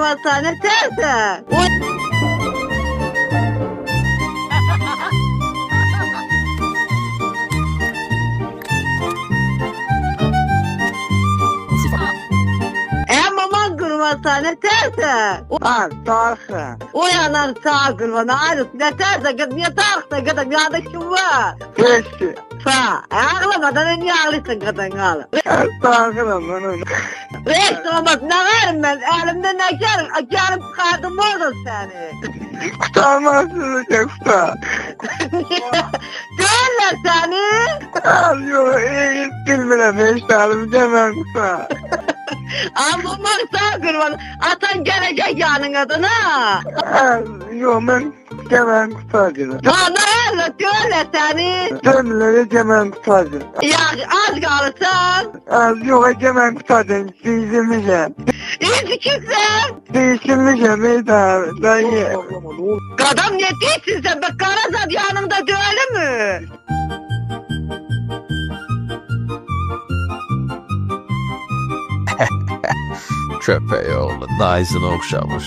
kurban sana teyze. Maman kurban sana teyze. Ha, sağsın. Uyanan sağ kurban ayrısı ne teyze kız niye sağsın kadın yanlışım var. Peki. Sağ. Ağlamadan niye ağlıyorsun kadın ağlı. Sağsın ben. Reis olmaz ne varım ben elimde ne gelir canım çıkardım olur seni. Kurtarmazsınız yoksa. Görürler seni. Al yok iyi gittin bile 5 tane demem kısa. Amma sağ kurban atan gelecek yanına da ha. Yok ben demem kısacını. Ha ne öyle görürler seni. Dönleri demem kısacını. Ya az kalırsan. Az yok demem kısacını. Değiştirmişim. İyi çıksın. Değiştirmişim iyi daha. Dayı. Kadam ne değilsin sen be karazat yanında değil mi? Köpek oğlu Nayzını okşamış.